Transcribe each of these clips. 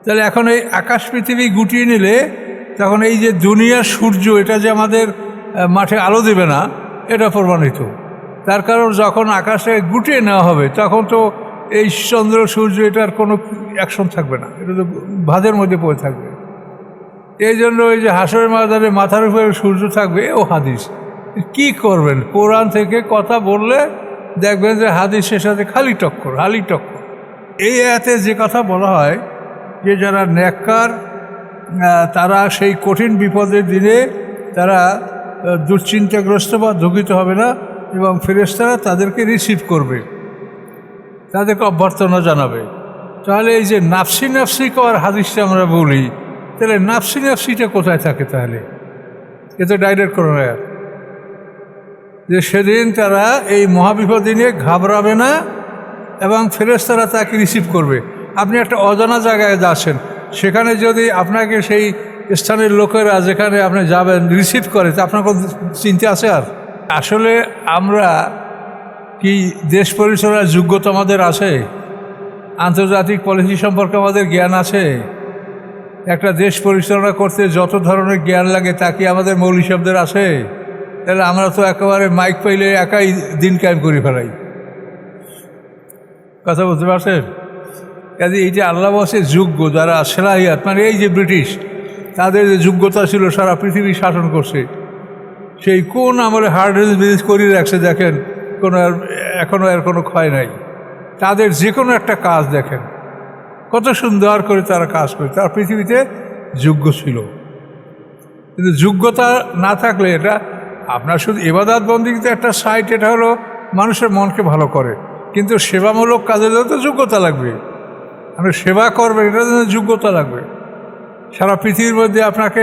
তাহলে এখন এই আকাশ পৃথিবী গুটিয়ে নিলে তখন এই যে দুনিয়ার সূর্য এটা যে আমাদের মাঠে আলো দেবে না, এটা প্রমাণিত। তার কারণ যখন আকাশে গুটিয়ে নেওয়া হবে তখন তো এই চন্দ্র সূর্য এটার কোনো অ্যাকশন থাকবে না, এটা তো ভাঁজের মধ্যে পড়ে থাকবে। এই জন্য ওই যে হাসরের ময়দানে মাথার উপরে সূর্য থাকবে, ও হাদিস। কি করবেন? কোরআন থেকে কথা বললে দেখবেন যে হাদিসের সাথে খালি টক্কর। এই আয়াতে যে কথা বলা হয় যে যারা নেককার তারা সেই কঠিন বিপদের দিনে তারা দুশ্চিন্তাগ্রস্ত বা দুঃখিত হবে না, এবং ফেরেশতারা তাদেরকে রিসিভ করবে, তাদেরকে অভ্যর্থনা জানাবে। তাহলে এই যে নাফসি করার হাদিসটা আমরা বলি, তাহলে নাফসিটা কোথায় থাকে? তাহলে এ তো ডাইরেক্ট কোনো আয়াত যে সেদিন তারা এই মহাবিপদ নিয়ে ঘাবড়াবে না এবং ফেরেশতারা তাকে রিসিভ করবে। আপনি একটা অজানা জায়গায় যাচ্ছেন, সেখানে যদি আপনাকে সেই স্থানের লোকেরা যেখানে আপনি যাবেন রিসিভ করে, তা আপনার কোনো চিন্তা আছে? আর আসলে আমরা কি দেশ পরিচালনার যোগ্যতা আমাদের আছে? আন্তর্জাতিক পলিসি সম্পর্কে আমাদের জ্ঞান আছে? একটা দেশ পরিচালনা করতে যত ধরনের জ্ঞান লাগে তা কি আমাদের মৌলিক শব্দের আছে? তাহলে আমরা তো একেবারে মাইক পাইলে একাই দিন কায়েম করে ফেলাই। কথা বলতে পারছেন? কাজে এই যে আল্লাহ বসে যোগ্য যারা সেলাহিয়াত, মানে এই যে ব্রিটিশ, তাদের যে যোগ্যতা ছিল সারা পৃথিবী শাসন করছে, সেই কোন আমলে হার্ড ব্রিজ করিয়ে রাখছে দেখেন, এখনও এর কোনো ক্ষয় নাই। তাদের যে কোনো একটা কাজ দেখেন কত সুন্দর করে তারা কাজ করে, তারা পৃথিবীতে যোগ্য ছিল। কিন্তু যোগ্যতা না থাকলে এটা আপনার শুধু ইবাদত বন্দেগীতে একটা সাইট, এটা হলো মানুষের মনকে ভালো করে, কিন্তু সেবামূলক কাজের জন্য তো যোগ্যতা লাগবে। আপনি সেবা করবেন, এটার জন্য যোগ্যতা লাগবে। সারা পৃথিবীর মধ্যে আপনাকে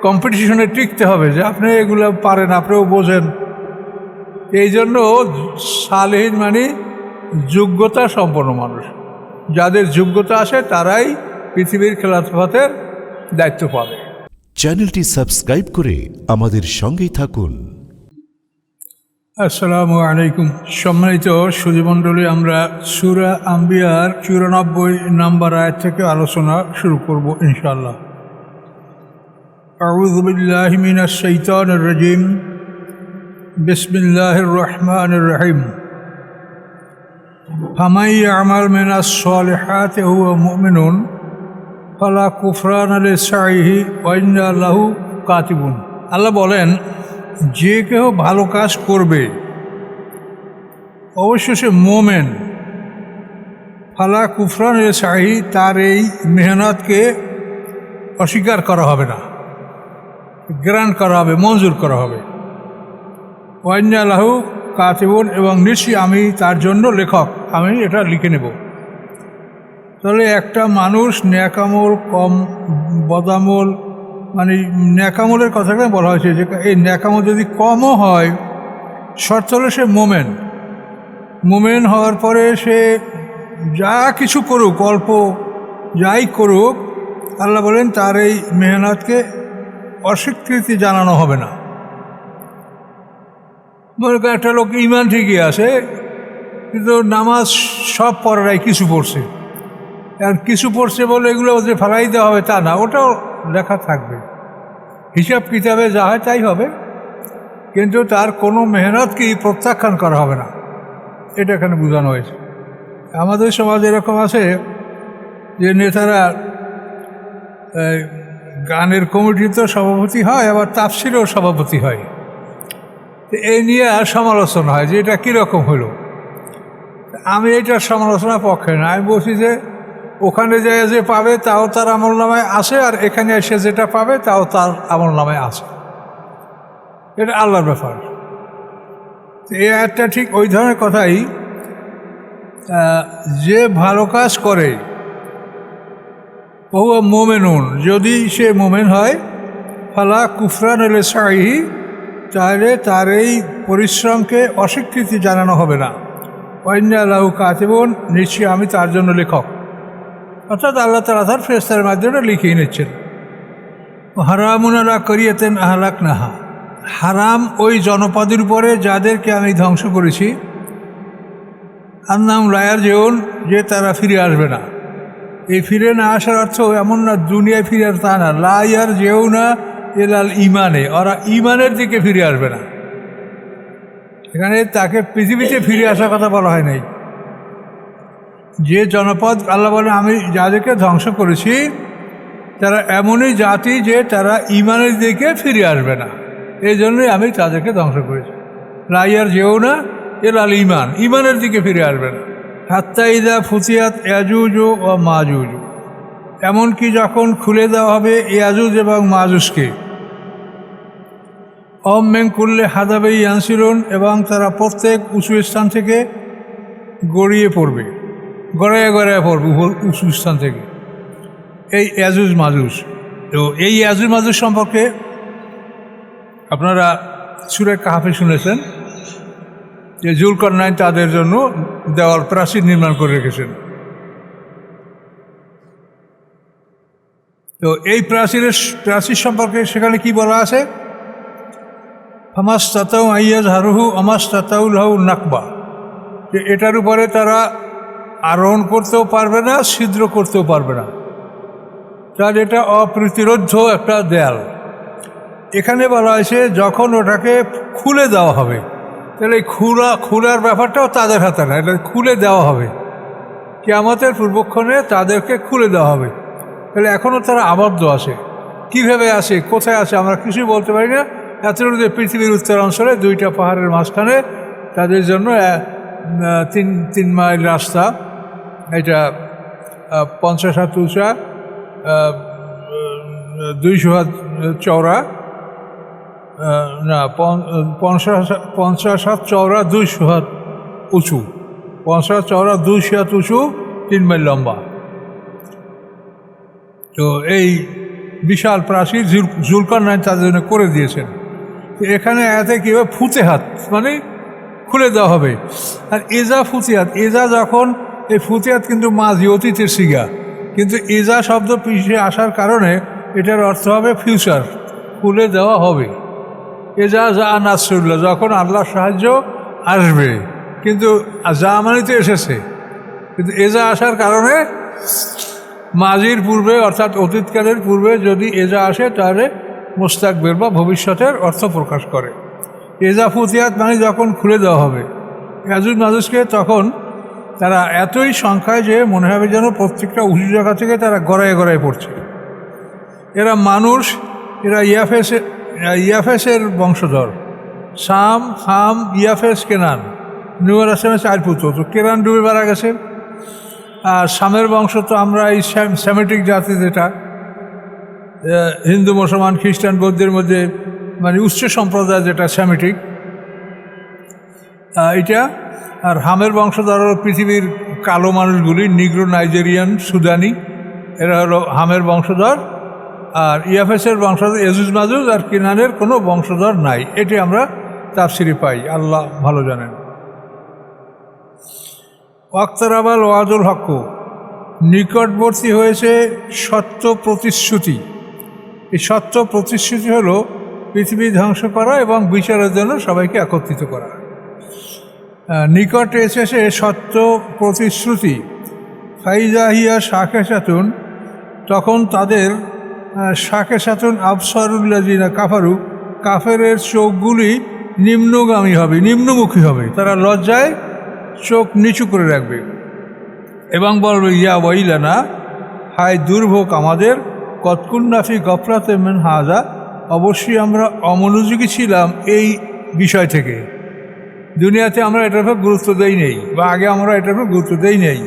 কম্পিটিশনে টিকতে হবে যে আপনি এগুলো পারেন, আপনিও বোঝেন। এই জন্য সালেহীন মানে যোগ্যতা সম্পন্ন মানুষ। যাদের যোগ্যতা আছে তারাই পৃথিবীর খেলাফতের দায়িত্ব পাবে। চ্যানেলটি সাবস্ক্রাইব করে আমাদের সঙ্গেই থাকুন। আসসালামু আলাইকুম। সম্মানিত সুধীমণ্ডলী, আমরা সূরা আম্বিয়ার 94 নম্বর আয়াত থেকে আলোচনা শুরু করব ইনশাআল্লাহ। আউযু বিল্লাহি মিনাশ শাইতানির রাজিম। বিসমিল্লাহির রহমানির রহিম। ফামান ইয়ামাল মিনাস সালিহাতি হুয়া মুমিনুন ফালা কুফরানা লিসাইহি ওয়া ইন্না লাহু কাতিবুন। আল্লাহ বলেন, যে কেউ ভালো কাজ করবে অবশ্য সে মোমেন, ফালা কুফরান লিসাইহি, তার এই মেহনতকে অস্বীকার করা হবে না, গ্রান্ট করা হবে, মঞ্জুর করা হবে। ওয়া ইন্না লাহু কাতিবুন, এবং নিশ্চয়ই আমি তার জন্য লেখক, আমি এটা লিখে নেব। তাহলে একটা মানুষ ন্যাকামল কম বদামল, মানে ন্যাকামলের কথাটা বলা হয়েছে যে এই ন্যাকামল যদি কমও হয়, শর্ত হলে সে মোমেন হওয়ার পরে সে যা কিছু করুক, অল্প যাই করুক, আল্লাহ বলেন তার এই মেহনতকে অস্বীকৃতি জানানো হবে না। মনে করেন একটা লোক ইমান ঠিকই আছে, কিন্তু নামাজ সব পড়ে নাই, কিছু পড়ছে। আর কিছু পড়ছে বলে এগুলো যে ফেলাই দেওয়া হবে তা না, ওটাও লেখা থাকবে, হিসাব কিতাবে যা হয় তাই হবে, কিন্তু তার কোনো মেহনতকেই প্রত্যাখ্যান করা হবে না, এটা এখানে বোঝানো হয়েছে। আমাদের সমাজে এরকম আছে যে নেতারা গানের কমিটিতে সভাপতি হয়, আবার তাফসিরেও সভাপতি হয়। এই নিয়ে সমালোচনা হয় যে এটা কীরকম হলো। আমি এটার সমালোচনার পক্ষে না। আমি বলছি যে ওখানে যে পাবে তাও তার আমল নামায় আসে, আর এখানে এসে যেটা পাবে তাও তার আমল নামায় আসে, এটা আল্লাহর ব্যাপার। এই একটা ঠিক ওই ধরনের কথাই, যে ভালো কাজ করে ও মোমেনুন, যদি সে মোমেন হয়, ফালা কুফরান লিসাইহি, তাহলে তার এই পরিশ্রমকে অস্বীকৃতি জানানো হবে না। ওয়া ইন্না লাহু কাতিবুন, নিশ্চয়ই আমি তার জন্য লেখক, অর্থাৎ আল্লাহ তাআলা তার ফেরেশতার মাধ্যমে লিখিয়ে নিচ্ছেন। হারামুন আলা করিয়াতিন আহলাকনাহা, হারাম ওই জনপদের উপরে যাদেরকে আমি ধ্বংস করেছি, আন্নাহুম লা ইয়ারজিউন, যে তারা ফিরে আসবে না। এই ফিরে না আসার অর্থ এমন না দুনিয়ায় ফিরে আর তা না, লা ইয়ারজিউনা ইলাল ঈমানে, ওরা ঈমানের দিকে ফিরে আসবে না। এখানে তাকে পৃথিবীতে ফিরে আসার কথা বলা হয় নাই। যে জনপদ আল্লাহ বলেন আমি যাদেরকে ধ্বংস করেছি তারা এমনই জাতি যে তারা ঈমানের দিকে ফিরে আসবে না, এই জন্যই আমি তাদেরকে ধ্বংস করেছি। লা ইয়ারজিউনা ইলাল ঈমান, ঈমানের দিকে ফিরে আসবে না। হাত্তা ইযা ফুতিহাত ইয়াজুজ ও মাজুজ, এমনকি যখন খুলে দেওয়া হবে ইয়াজুজ এবং মাজুজকে। মিন কুল্লি হাদাবি ইয়ানসিলুন, এবং তারা প্রত্যেক উঁচু স্থান থেকে গড়িয়ে পড়বে, গড়াইয়া গড়াইয়া পড়বে উঁচু স্থান থেকে। এই ইয়াজুজ মাজুজ, তো এই ইয়াজুজ মাজুজ সম্পর্কে আপনারা সূরা কাহফে শুনেছেন যে জুলকারনাইন তাদের জন্য দেওয়াল প্রাচীর নির্মাণ করে রেখেছেন। তো এই প্রাচীর সম্পর্কে সেখানে কি বলা আছে, ফামাস্তাতাউ আইয়াজহারুহু আমাস্তাতাউ লাহু নাকবা, যে এটার উপরে তারা আরোহণ করতেও পারবে না, ছিদ্র করতেও পারবে না, তার এটা অপ্রতিরোধ্য একটা দেয়াল। এখানে বলা হয়েছে যখন ওটাকে খুলে দেওয়া হবে, তাহলে এই খোলার ব্যাপারটাও তাদের হাতে না, এটা খুলে দেওয়া হবে কিয়ামতের পূর্বক্ষণে, তাদেরকে খুলে দেওয়া হবে। তাহলে এখনও তারা আবদ্ধ আছে, কীভাবে আছে, কোথায় আছে আমরা কিছুই বলতে পারি না। এতটুকু যে পৃথিবীর উত্তরাঞ্চলে দুইটা পাহাড়ের মাঝখানে তাদের জন্য 3 মাইল রাস্তা, এটা 50 হাত উঁচা, 200 হাত চওড়া, না 50 হাত চওড়া, 200 হাত উঁচু, 50 হাত চওড়া, 200 হাত উঁচু, 3 মাইল লম্বা। তো এই বিশাল প্রাচীর জুলকারনাইন তাদের জন্য করে দিয়েছেন। তো এখানে এতে কীভাবে ফুতেহাত মানে খুলে দেওয়া হবে, আর এজা ফুতিহাত, এজা যখন এই ফুতিহাত কিন্তু মাঝি অতীতের সিগা, কিন্তু এজা শব্দ পিছিয়ে আসার কারণে এটার অর্থ হবে ফিউচার, খুলে দেওয়া হবে। এজা যা নাসরুল্লাহ, যখন আল্লাহর সাহায্য আসবে, কিন্তু যা মানে তো এসেছে, কিন্তু এজা আসার কারণে মাজির পূর্বে অর্থাৎ অতীতকালের পূর্বে যদি এজা আসে তাহলে মুস্তাকবির বা ভবিষ্যতের অর্থ প্রকাশ করে। এজা ফুতিহাত মানে যখন খুলে দেওয়া হবে ইয়াজুজ মাজুজকে, তখন তারা এতই সংখ্যায় যে মনে হবে যেন প্রত্যেকটা উঁচু জায়গা থেকে তারা গড়ায় গড়ায় পড়ছে। এরা মানুষ, এরা ইয়াফেসের বংশধর, সাম, হাম, ইয়াফেস, কেনান। নূহ আলাইহিস সালামের 4 পুত্র, তো কেনান ডুবে মারা গেছে। আর সামের বংশ তো আমরা এই সেমেটিক জাতি, যেটা হিন্দু, মুসলমান, খ্রিস্টান, বৌদ্ধের মধ্যে মানে উচ্চ সম্প্রদায়, যেটা সেমেটিক এটা। আর হামের বংশধর হলো পৃথিবীর কালো মানুষগুলি, নিগ্রো, নাইজেরিয়ান, সুদানি, এরা হলো হামের বংশধর। আর ইয়াফেসের বংশধর ইয়াজুজ মাজুজ, আর কেনানের কোনো বংশধর নাই। এটি আমরা তাফসিরে পাই, আল্লাহ ভালো জানেন। ওয়াক্তারাবাল ওয়াদুল হক, নিকটবর্তী হয়েছে সত্য প্রতিশ্রুতি। এই সত্য প্রতিশ্রুতি হলো পৃথিবী ধ্বংস করা এবং বিচারের জন্য সবাইকে একত্রিত করা। নিকটে এসেছে সত্য প্রতিশ্রুতি। ফাইজাহিয়া শাকে সাতুন, তখন তাদের শাকে সাতুন আবসারুল্লাযিনা কাফারু, কাফেরের চোখগুলি নিম্নগামী হবে, নিম্নমুখী হবে, তারা লজ্জায় চোখ নিচু করে রাখবে এবং বলবে ইয়া ওয়াইলানা, হায় দুর্ভোগ আমাদের, কতকুন্নাফি গফলাতে মিন হাযা, অবশ্যই আমরা অমনোযোগী ছিলাম এই বিষয় থেকে। দুনিয়াতে আমরা এটার উপর গুরুত্ব দেই নেই, বা আগে আমরা এটার উপর গুরুত্ব দেই নেই।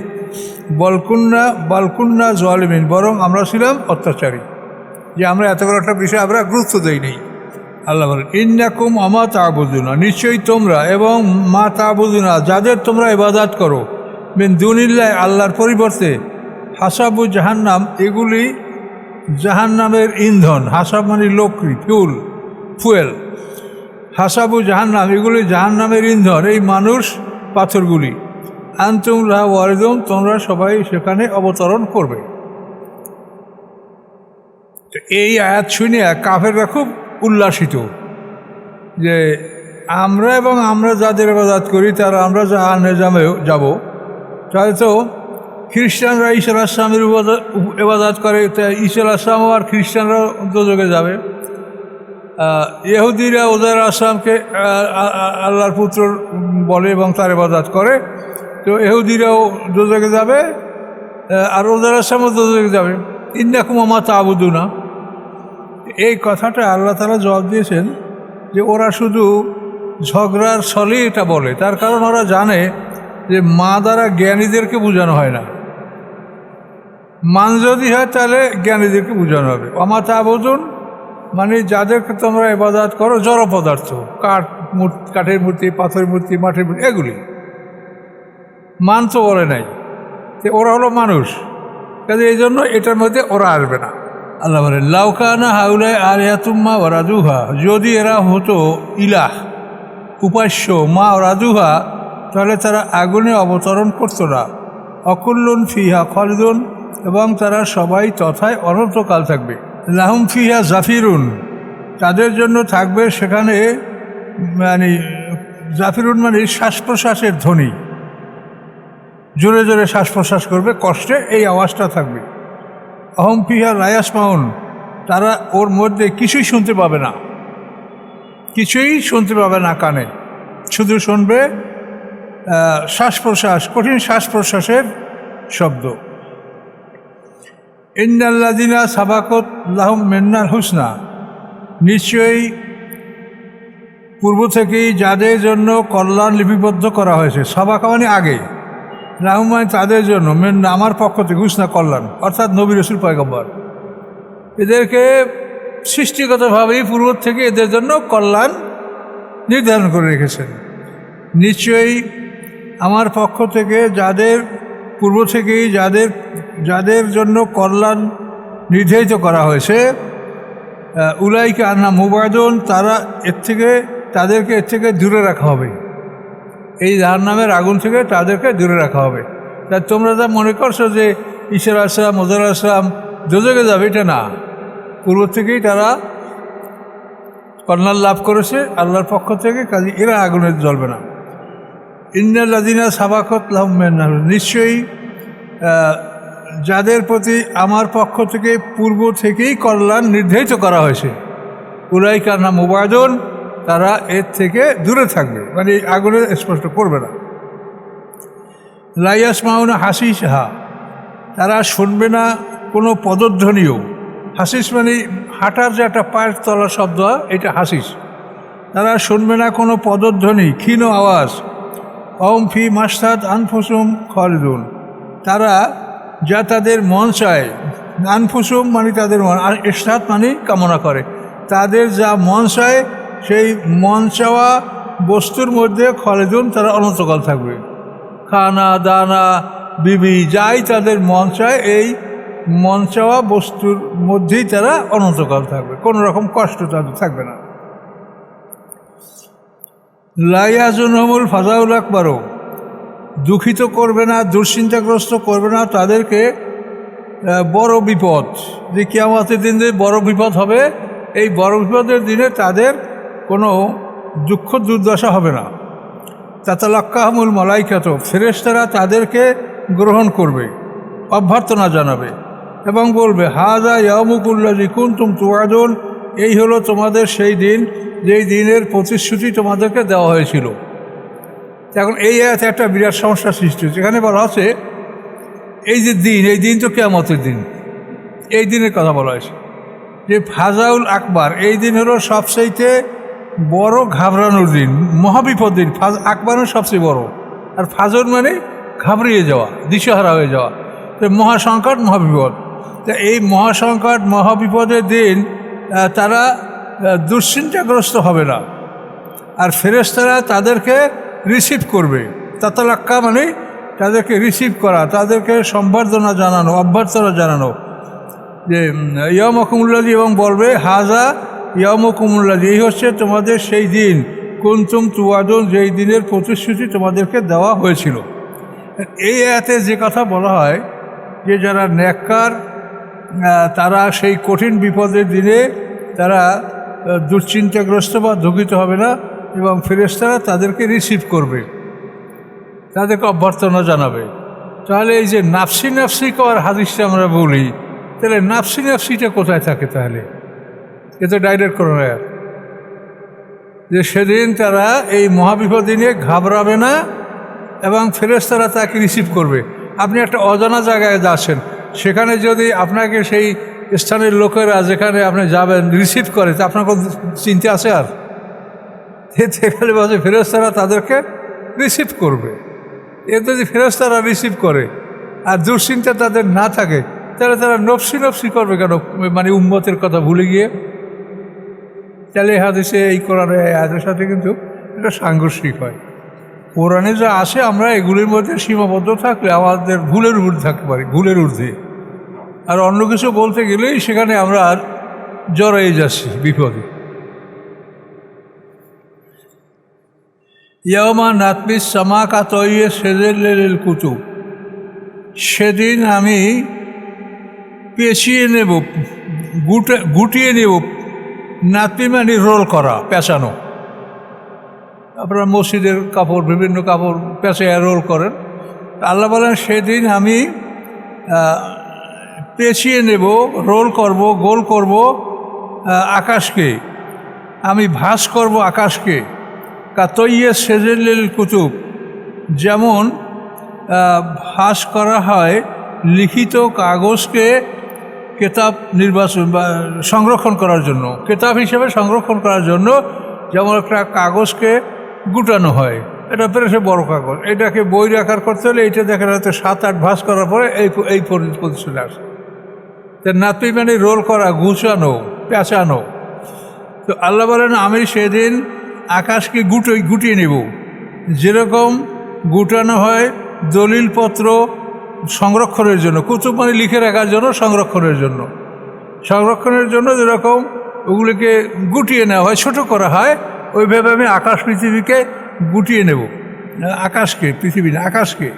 বালকুন্না জালিমিন, বরং আমরা ছিলাম অত্যাচারী, যে আমরা এত বড় একটা বিষয় আমরা গুরুত্ব দেই নেই। আল্লাহ বলেন ইন্নাকুম আমা তা'বুদুনা, নিশ্চয়ই তোমরা এবং মা তা'বুদুনা, যাদের তোমরা ইবাদত করো, মিন দুনিল্লাহ, আল্লাহর পরিবর্তে, হাসাবু জাহান্নাম, এগুলি জাহান্নামের ইন্ধন। হাসাব মানে লোকরি, ফুয়েল। হাসাবু জাহান্নাম, এগুলি জাহান্নামের ইন্ধন, এই মানুষ পাথরগুলি। আনতুম লাহা ওয়ারিদুন, তোমরা সবাই সেখানে অবতরণ করবে। এই আয়াত শুনে কাফেররা খুব উল্লাসিত যে আমরা এবং আমরা যাদের ইবাদত করি তারা আমরা জাহান্নামে যাব, তাহলে তো খ্রিস্টানরা ঈসা আলাইহিস সালামের ইবাদত করে, তাই ঈসা আলাইহিস সালাম আর খ্রিস্টানরাও দোজখে যাবে। ইহুদিরা উজাইর আলাইহিস সালামকে আল্লাহর পুত্র বলে এবং তার ইবাদত করে, তো ইহুদিরাও দোজখে যাবে আর উজাইর আলাইহিস সালামও দোজখে যাবে। ইন্নাকুম ওয়া মা তা'বুদুনা, এই কথাটা আল্লাহ তাআলা জবাব দিয়েছেন যে ওরা শুধু ঝগড়ার ছলে এটা বলে, তার কারণ ওরা জানে যে মা দ্বারা জ্ঞানীদেরকে বোঝানো হয় না, মান যদি হয় তাহলে জ্ঞানীদেরকে বোঝানো হবে। ওয়া তা'বুদুন মানে যাদেরকে তোমরা ইবাদত করো জড় পদার্থ, কাঠের মূর্তি, পাথরের মূর্তি, মাটির মূর্তি, এগুলি মান তো বলে নাই, তো ওরা হলো মানুষ, কাজে এই জন্য এটার মধ্যে ওরা আসবে না। আল্লাহ বলে লাউকানা হাউলাই আলিহাতুম্মা ওয়ারাদুহা, যদি এরা হতো ইলাহ উপাস্য মা ওরাদুহা, তাহলে তারা আগুনে অবতরণ করতো না। অকুল্লুন ফিহা খালিদুন, এবং তারা সবাই তথায় অনন্তকাল থাকবে। লাহুম ফিহা জাফিরুন, তাদের জন্য থাকবে সেখানে মানে জাফিরুন মানে শ্বাস প্রশ্বাসের ধ্বনি, জোরে জোরে শ্বাস প্রশ্বাস করবে কষ্টে, এই আওয়াজটা থাকবে। অহম ফিহা লা ইয়াসমাউন, তারা ওর মধ্যে কিছুই শুনতে পাবে না, কিছুই শুনতে পাবে না কানে, শুধু শুনবে শ্বাস প্রশ্বাস, কঠিন শ্বাস প্রশ্বাসের শব্দ। ইন্নাল্লাযিনা সাবাকাত লাহুম মিন্নাল হুসনা, নিশ্চয়ই পূর্ব থেকেই যাদের জন্য কল্যাণ লিপিবদ্ধ করা হয়েছে, সাবাকা মানে আগে, লাহুম মানে তাদের জন্য, মিন্না আমার পক্ষ থেকে, হুসনা কল্যাণ, অর্থাৎ নবী রাসূল পয়গম্বর, এদেরকে সৃষ্টিগতভাবেই পূর্ব থেকে এদের জন্য কল্যাণ নির্ধারণ করে রেখেছেন। নিশ্চয়ই আমার পক্ষ থেকে যাদের পূর্ব থেকেই যাদের জন্য কল্যাণ নির্ধারিত করা হয়েছে, উলাইকা আন্না মুবাদুন, তাদেরকে এর থেকে দূরে রাখা হবে, এই জাহান্নামের আগুন থেকে তাদেরকে দূরে রাখা হবে। তা তোমরা যা মনে করছো যে ঈসা আলাইহিস সালাম, মুসা আলাইহিস সালাম দোজখে যাবে, এটা না, পূর্ব থেকেই তারা কল্যাণ লাভ করেছে আল্লাহর পক্ষ থেকে, কাজে এরা আগুনে জ্বলবে না। ইন্নাল্লাযিনা সাবাকাত লাহুম মিন্নাল হুসনা, নিশ্চয়ই যাদের প্রতি আমার পক্ষ থেকে পূর্ব থেকেই কল্যাণ নির্ধারিত করা হয়েছে, উলাইকা আন্না মুবাদুন, তারা এর থেকে দূরে থাকবে, মানে আগুনে স্পষ্ট করবে না। লা ইয়াসমাউনা হাসিসহা, তারা শুনবে না কোনো পদধ্বনিও, হাসিস মানে হাঁটার যে একটা পায়ের তলা শব্দ, এটা হাসিস, তারা শুনবে না কোনো পদধ্বনি, ক্ষীণ আওয়াজ। অহম ফি মাশতাহাত আনফুসুহুম খালিদুন, তারা যা তাদের মন চায়, আনফুসুহুম মানে তাদের মন, আর ইশতাহাত মানে কামনা করে, তাদের যা মন চায় সেই মন চাওয়া বস্তুর মধ্যে খালিদুন, তারা অনন্তকাল থাকবে। খানা দানা বিবি যাই তাদের মন চায়, এই মন চাওয়া বস্তুর মধ্যেই তারা অনন্তকাল থাকবে, কোনো রকম কষ্ট তাদের থাকবে না। লা ইয়াহজুনহুমুল ফাজাউল আকবারু, দুঃখিত করবে না, দুশ্চিন্তাগ্রস্ত করবে না তাদেরকে বড় বিপদ, যে কিয়ামতের দিন যে বড় বিপদ হবে, এই বড় বিপদের দিনে তাদের কোনো দুঃখ দুর্দশা হবে না। তাতালাক্কাহুমুল মালাইকাতু, ফেরেশতারা তাদেরকে গ্রহণ করবে, অভ্যর্থনা জানাবে এবং বলবে হাযা ইয়াউমুকুল্লাযী কুনতুম তুআদুন, এই হলো তোমাদের সেই দিন যেই দিনের প্রতিশ্রুতি তোমাদেরকে দেওয়া হয়েছিল। এখন এই আয়াতে একটা বিরাট সমস্যার সৃষ্টি হচ্ছে। এখানে বলা হচ্ছে এই যে দিন, এই দিন তো কিয়ামতের দিন, এই দিনের কথা বলা হয়েছে যে ফাজাউল আকবার, এই দিন হলো সবচাইতে বড় ঘাবড়ানোর দিন, মহাবিপদ দিন। আকবরের সবচেয়ে বড়, আর ফাজর মানে ঘাবড়িয়ে যাওয়া, দিশেহারা হয়ে যাওয়া, তো মহাসংকট মহাবিপদ। তা এই মহাসংকট মহাবিপদের দিন তারা দুশ্চিন্তাগ্রস্ত হবে না, আর ফেরেশতারা তাদেরকে রিসিভ করবে। তাতালাক্কা মানে তাদেরকে রিসিভ করা, তাদেরকে সম্বর্ধনা জানানো, অভ্যর্থনা জানানো, যে ইয়াউমুকুমুল্লাযী, এবং বলবে হাযা ইয়াউমুকুমুল্লাযী, এই হচ্ছে তোমাদের সেই দিন, কুনতুম তুআদুন, যেই দিনের প্রতিশ্রুতি তোমাদেরকে দেওয়া হয়েছিল। এই আয়াতে যে কথা বলা হয় যে যারা নেককার তারা সেই কঠিন বিপদের দিনে তারা দুশ্চিন্তাগ্রস্ত বা দুঃখিত হবে না, এবং ফেরেশতারা তাদেরকে রিসিভ করবে, তাদেরকে অভ্যর্থনা জানাবে। তাহলে এই যে নাফসি নাফসি কর হাদিসটা আমরা বলি, তাহলে নাফসি নাফসিটা কোথায় থাকে? তাহলে এ তো ডাইরেক্ট করো না, যে সেদিন তারা এই মহাবিপদে নিয়ে ঘাবড়াবে না এবং ফেরেশতারা তাকে রিসিভ করবে। আপনি একটা অজানা জায়গায় যাচ্ছেন, সেখানে যদি আপনাকে সেই স্থানের লোকেরা যেখানে আপনি যাবেন রিসিভ করে, তা আপনার কোনো চিন্তা আছে? আর সেখানে বলছে ফেরেশতারা তাদেরকে রিসিভ করবে। এ যদি ফেরেশতারা রিসিভ করে আর দুশ্চিন্তা তাদের না থাকে, তাহলে তারা নফসি নফসি করবে কেন? মানে উম্মতের কথা ভুলে গিয়ে। তাহলে হাদিসে এই কোরআনে আয়াতের সাথে কিন্তু এটা সাংঘর্ষিক হয়। কোরআনে যা আসে আমরা এগুলির মধ্যে সীমাবদ্ধ থাকলে আমাদের ভুলের ঊর্ধ্বে থাকতে পারি, ভুলের ঊর্ধ্বে। আর অন্য কিছু বলতে গেলেই সেখানে আমরা আর জড়াই যাচ্ছি বিপদে। ইয়ামা নাতমিস সামাকা তৈয়ে সেজেল কুতুব, সেদিন আমি পেঁচিয়ে নেব, গুটিয়ে নেব। নাতমি মানে রোল করা, পেঁচানো। আপনারা মসজিদের কাপড়, বিভিন্ন কাপড় পেঁচাইয়া রোল করেন। আল্লাহ বলেন সেদিন আমি পেঁচিয়ে নেব, রোল করব, গোল করব আকাশকে, আমি ভাঁজ করব আকাশকে। কাতইয়ে সেজেল কুতুব, যেমন ভাঁজ করা হয় লিখিত কাগজকে কেতাব নির্বাচন বা সংরক্ষণ করার জন্য, কেতাব হিসেবে সংরক্ষণ করার জন্য যেমন একটা কাগজকে গুটানো হয়, এটা বেশ বড় কাগজ, এটাকে বই আকার করতে হলে এইটা দেখা যাচ্ছে 7-8 ভাঁজ করার পরে এই পজিশনে আসে। তো নাতমি মানে রোল করা, গুছানো, পেঁচানো। তো আল্লাহ বলেন আমি সেদিন আকাশকে গুটিয়ে নেব, যেরকম গুটানো হয় দলিলপত্র সংরক্ষণের জন্য, কুতুব মানে লিখে রাখার জন্য, সংরক্ষণের জন্য যেরকম ওগুলিকে গুটিয়ে নেওয়া হয়, ছোট করা হয়, ওইভাবে আমি আকাশ পৃথিবীকে গুটিয়ে নেব। আকাশকে, পৃথিবী না, আকাশকে।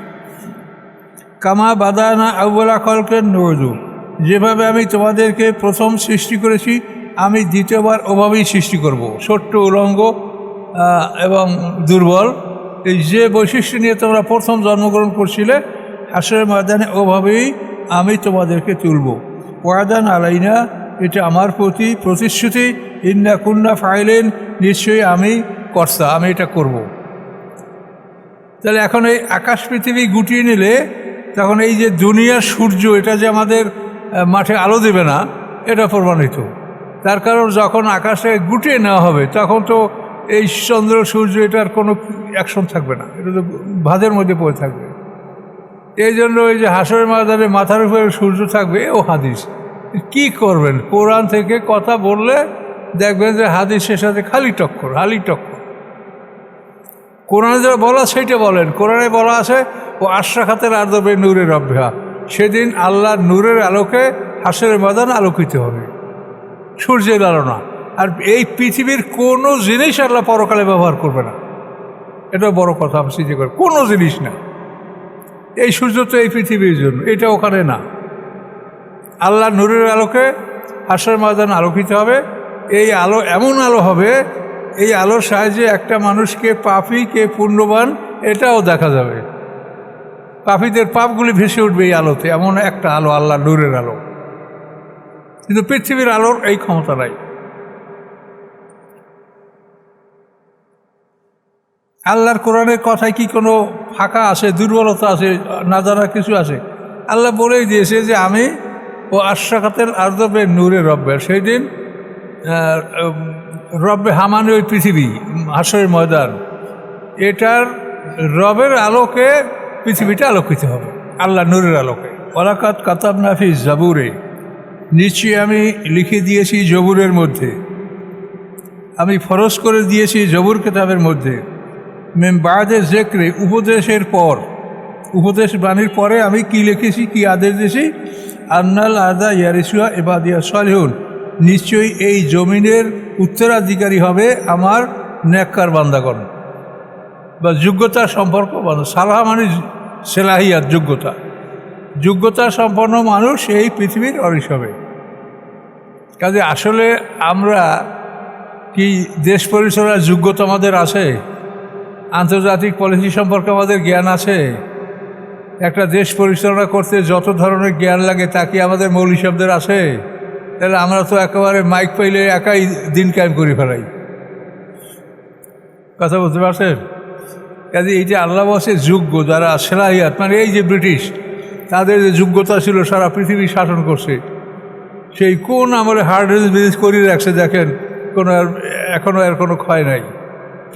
কামা বাদানা আউ্বালা খলকে নজু, যেভাবে আমি তোমাদেরকে প্রথম সৃষ্টি করেছি আমি দ্বিতীয়বার ওভাবেই সৃষ্টি করব। ছোট্ট উলঙ্গ এবং দুর্বল, এই যে বৈশিষ্ট্য নিয়ে তোমরা প্রথম জন্মগ্রহণ করছিলে, হাসরের ময়দানে ওভাবেই আমি তোমাদেরকে তুলব। ওয়াদান আলাইনা, এটা আমার প্রতি প্রতিশ্রুতি। ইন্না কুন্না ফাইলেন, নিশ্চয়ই আমি কর্তা, আমি এটা করব। তাহলে এখন এই আকাশ পৃথিবী গুটিয়ে নিলে তখন এই যে দুনিয়ার সূর্য, এটা যে আমাদের মাঠে আলো দেবে না, এটা প্রমাণিত। তার কারণ যখন আকাশে গুটিয়ে নেওয়া হবে তখন তো এই চন্দ্র সূর্য এটার কোনো অ্যাকশন থাকবে না, এটা তো ভাঁজের মধ্যে পড়ে থাকবে। এই জন্য ওই যে হাসরের ময়দানে মাথার উপরে সূর্য থাকবে, ও হাদিস। কি করবেন? কোরআন থেকে কথা বললে দেখবেন যে হাদিসের সাথে খালি টক্কর। কোরআনে যারা বলা সেইটা বলেন। কোরআনে বলা আছে ও আশরাকাতের আরদবে নূরের রব্বিহা, সেদিন আল্লাহর নূরের আলোকে হাসরের ময়দান আলোকিত হবে, সূর্যের আলো না। আর এই পৃথিবীর কোনো জিনিস আল্লাহ পরকালে ব্যবহার করবে না, এটা বড় কথা। আমি চিন্তা করি কোনো জিনিস না, এই সূর্য তো এই পৃথিবীর জন্য, এটা ওখানে না। আল্লাহ নূরের আলোকে হাসরের ময়দান আলোকিত হবে। এই আলো এমন আলো হবে, এই আলোর সাহায্যে একটা মানুষকে পাপী কে পুণ্যবান এটাও দেখা যাবে। পাপীদের পাপগুলি ভেসে উঠবে এই আলোতে, এমন একটা আলো, আল্লাহ নূরের আলো। কিন্তু পৃথিবীর আলোর এই ক্ষমতা নাই। আল্লাহর কোরআনের কথায় কি কোনো ফাঁকা আছে, দুর্বলতা আছে, না জানা কিছু আছে? আল্লাহ বলেই দিয়েছে যে আমি ও আশরাকাতের আরদবে নূরে রব্বে, সেই দিন রব্বে হামানে ওই পৃথিবী, হাসরের ময়দান, এটার রবের আলোকে পৃথিবীটা আলোকিত হবে, আল্লাহ নূরের আলোকে। ওয়ালাকাত কাতাবনা ফি জাবুরে, নিশ্চয়ই আমি লিখে দিয়েছি জবুরের মধ্যে, আমি ফরজ করে দিয়েছি জবুর কিতাবের মধ্যে। মেম বাদে জেকরে, উপদেশের পর, উপদেশ বাণীর পরে আমি কি লিখেছি, কি আদেশ দিয়েছি? আন্নাল আদা ইয়ারিসুয়া ইবাদিয়া সালিহুন, নিশ্চয়ই এই জমিনের উত্তরাধিকারী হবে আমার নেককার বান্দাগণ, বা যোগ্যতা সম্পর্ক বান্ধব। সালাহ মানে সেলাহিয়াত, যোগ্যতা সম্পন্ন মানুষ এই পৃথিবীর অরিস হবে। কাজে আসলে আমরা কি দেশ পরিচালনার যোগ্যতা আমাদের আছে? আন্তর্জাতিক পলিসি সম্পর্কে আমাদের জ্ঞান আছে? একটা দেশ পরিচালনা করতে যত ধরনের জ্ঞান লাগে তা কি আমাদের মৌলী শব্দের আছে? তাহলে আমরা তো একেবারে মাইক পাইলে একাই দিন কায়েম করে ফেলাই। কথা বলতে পারছেন? কাজে এই যে আল্লাহ বসে যোগ্য যারা সেলাহিয়াত, মানে এই যে ব্রিটিশ, তাদের যে যোগ্যতা ছিল সারা পৃথিবী শাসন করছে, সেই কোন আমলে হার্ড বিজনেস করিয়ে রাখছে দেখেন, এখনও এর কোনো ক্ষয় নাই।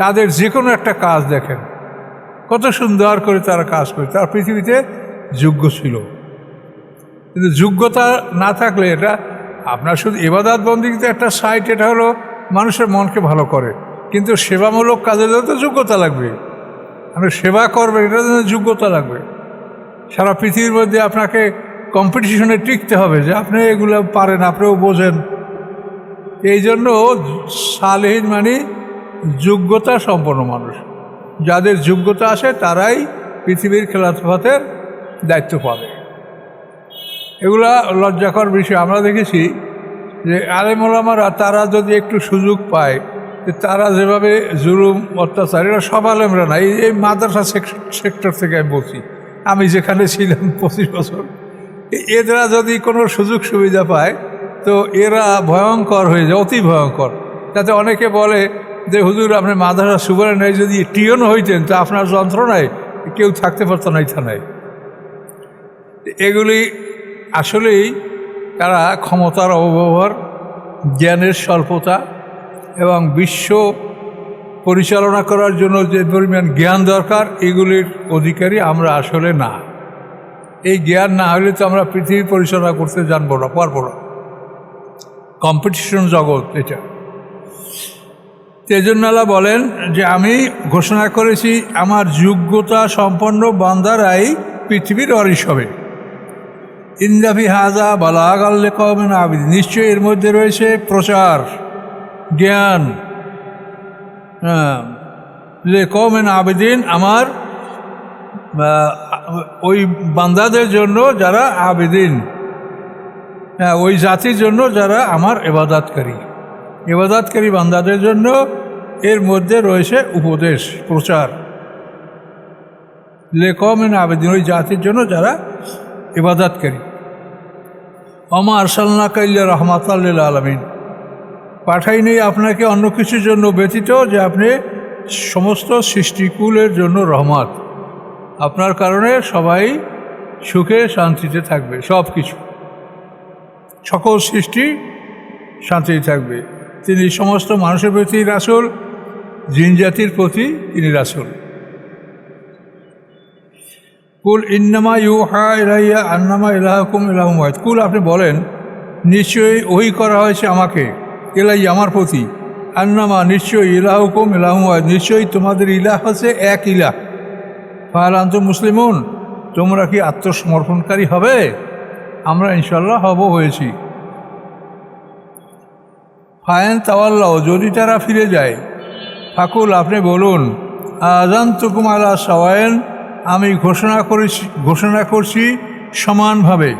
তাদের যে কোনো একটা কাজ দেখেন কত সুন্দর করে তারা কাজ করে, তারা পৃথিবীতে যোগ্য ছিল। কিন্তু যোগ্যতা না থাকলে এটা আপনার শুধু ইবাদত বন্দেগীতে একটা সাইট, এটা হলো মানুষের মনকে ভালো করে, কিন্তু সেবামূলক কাজের জন্য তো যোগ্যতা লাগবে। আপনি সেবা করবেন, এটার জন্য যোগ্যতা লাগবে। সারা পৃথিবীর মধ্যে আপনাকে কম্পিটিশনে টিকতে হবে যে আপনি এগুলো পারেন, আপনিও বোঝেন। এই জন্য সালেহীন মানে যোগ্যতা সম্পন্ন মানুষ, যাদের যোগ্যতা আসে তারাই পৃথিবীর খেলাফতের দায়িত্ব পাবে। এগুলা লজ্জাকর বিষয়। আমরা দেখেছি যে আলেম ওলামারা তারা যদি একটু সুযোগ পায়, তারা যেভাবে জুলুম অত্যাচার, এরা সব আলেমরা না, এই মাদ্রাসা সেক্টর থেকে আমি বলছি, আমি যেখানে ছিলাম 25 বছর, এরা যদি কোনো সুযোগ সুবিধা পায় তো এরা ভয়ঙ্কর হয়ে যায়, অতি ভয়ঙ্কর। তাতে অনেকে বলে যে হুজুর আপনি মাদ্রাসা সুপারিনটেন্ডেন্ট যদি টিয়ন হইতেন তো আপনার যন্ত্রণায় কেউ থাকতে পারত না এই থানায়। এগুলি আসলেই তারা ক্ষমতার অপব্যবহার, জ্ঞানের স্বল্পতা এবং বিশ্ব পরিচালনা করার জন্য যে পরিমাণ জ্ঞান দরকার, এগুলির অধিকারী আমরা আসলে না। এই জ্ঞান না হলে তো আমরা পৃথিবী পরিচালনা করতে জানবো না, পারবো না। কম্পিটিশন জগৎ এটা। তেজন্য আল্লাহ বলেন যে আমি ঘোষণা করেছি আমার যোগ্যতা সম্পন্ন বান্দারাই পৃথিবীর ওয়ারিশ হবে। ইন্দাফি হাজা বালাগ আল্লে কওমিন আবিদ, নিশ্চয়ই এর মধ্যে রয়েছে প্রচার, জ্ঞান, লে কওমিন আবিদিন, আমার ওই বান্দাদের জন্য যারা আবিদিন, ওই জাতির জন্য যারা আমার ইবাদতকারী বান্দাদের জন্য এর মধ্যে রয়েছে উপদেশ, প্রচার। লে কওমিন আবিদিন, ওই জাতির জন্য যারা ইবাদতকারী। ওমা আরসালনাকা ইল্লা রাহমাতাল লিল আলামিন, পাঠাইনি আপনাকে অন্য কিছুর জন্য ব্যতীত যে আপনি সমস্ত সৃষ্টিকুলের জন্য রহমত। আপনার কারণে সবাই সুখে শান্তিতে থাকবে, সব কিছু, সকল সৃষ্টি শান্তিতে থাকবে। তিনি সমস্ত মানুষের প্রতি রাসূল, জিন জাতির প্রতি তিনি রাসূল। কুল ইন্নামা ইউহা ইলাইয়া আন্নামা ইলাহুকুম ইলাহুম ওয়াহিদ, কুল আপনি বলেন নিশ্চয়ই ওহী করা হয়েছে আমাকে, ইলাইয়া আমার প্রতি, আন্নামা নিশ্চয়ই, ইলাহুকুম ইলাহুম ওয়াহিদ নিশ্চয়ই তোমাদের ইলাহ হচ্ছে এক ইলাহ। ফাহাল আনতুম মুসলিমুন, তোমরা কি আত্মসমর্পণকারী হবে? আমরা ইনশাল্লাহ হয়েছি। ফায়েন তাওয়াল্লাহ, যদি তারা ফিরে যায়, ফাকুল আপনি বলুন, আযানতুকুম আলা সাওয়াইন, আমি ঘোষণা করছি সমানভাবে।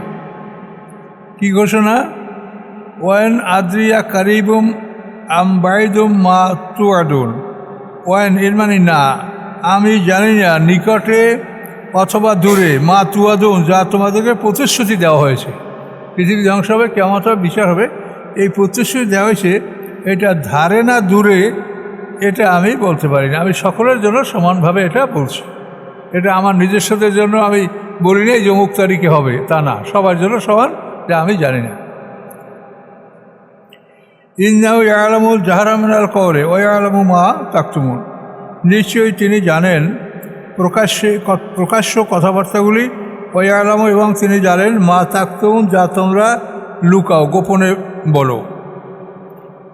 কি ঘোষণা? ওয়াইন আদ্রিয়া কারিবুম আম বাইদুম মা তুয়াদুন, ওয়াইন এর মানে না, আমি জানি না নিকটে অথবা দূরে, মা তুয়াদুন যা তোমাদেরকে প্রতিশ্রুতি দেওয়া হয়েছে। পৃথিবী ধ্বংস হবে, কিয়ামত হবে, বিচার হবে, এই প্রতিশ্রুতি দেওয়া হয়েছে, এটা ধারে না দূরে এটা আমি বলতে পারি না। আমি সকলের জন্য সমানভাবে এটা বলছি। এটা আমার নিজস্বদের জন্য আমি বলি না যে অমুক তারিখে হবে, তা না, সবার জন্য সমান, যা আমি জানি না। ইন্নাহু ইয়ালামুল জাহরা মিনাল কওলি ওয়া ইয়ালামু মা তাকতুমুন, নিশ্চয়ই তিনি জানেন প্রকাশ্য কথাবার্তাগুলি, ওয়া ইয়ালামু এবং তিনি জানেন মা তাকতুমুন যা তোমরা লুকাও, গোপনে বলো।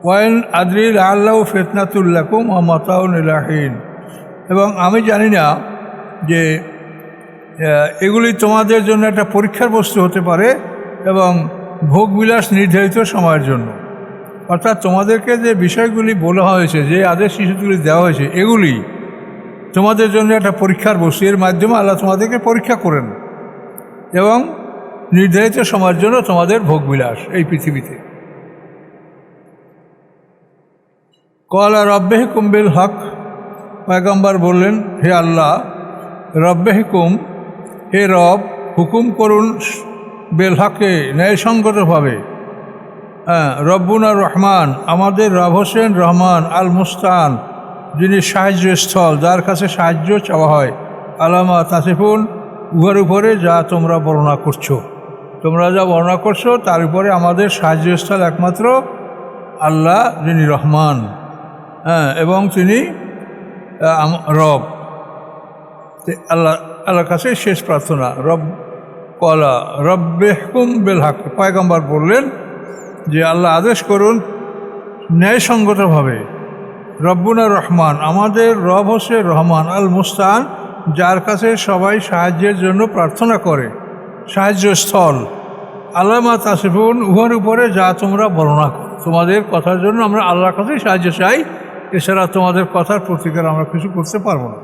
ওয়াইন আদ্রি লাআল্লাহু ফিতনাতুল লাকুম ওয়া মাতাউন ইলা হিন, এবং আমি জানি না যে এগুলি তোমাদের জন্য একটা পরীক্ষার বস্তু হতে পারে এবং ভোগবিলাস নির্ধারিত সময়ের জন্য। অর্থাৎ তোমাদেরকে যে বিষয়গুলি বলা হয়েছে, যে আদেশ শিশুগুলি দেওয়া হয়েছে, এগুলি তোমাদের জন্য একটা পরীক্ষার বস্তু। এর মাধ্যমে আল্লাহ তোমাদেরকে পরীক্ষা করেন এবং নির্ধারিত সময়ের জন্য তোমাদের ভোগবিলাস এই পৃথিবীতে। ক্বালা রাব্বিকুম বিল হক, পয়গম্বর বললেন, হে আল্লাহ, রাব্বিকুম হে রব, হুকুম করুন বেল হকে, ন্যায়সঙ্গতভাবে। হ্যাঁ, রব্বুনা রহমান, আমাদের রব হোসেন রহমান, আল মুস্তান, যিনি সাহায্যস্থল, যার কাছে সাহায্য চাওয়া হয়, আলামা তাসিফুন, উহার উপরে যা তোমরা বর্ণনা করছো, তোমরা যা বর্ণনা করছো তার উপরে আমাদের সাহায্যস্থল একমাত্র আল্লাহ, যিনি রহমান, হ্যাঁ, এবং তিনি রব। আল্লাহর কাছে শেষ প্রার্থনা। রব কলা রব্বে হুকুম বেল হক, পয়গম্বর বললেন যে আল্লাহ আদেশ করুন ন্যায়সঙ্গতভাবে। রব্বুনা রহমান, আমাদের রব হোসে রহমান, আল মুস্তান, যার কাছে সবাই সাহায্যের জন্য প্রার্থনা করে, সাহায্যস্থল, আলামা তাসিফুন, উহার উপরে যা তোমরা বর্ণনা করো। তোমাদের কথার জন্য আমরা আল্লাহর কাছেই সাহায্য চাই, এছাড়া তোমাদের কথার প্রতিকার আমরা কিছু করতে পারবো না।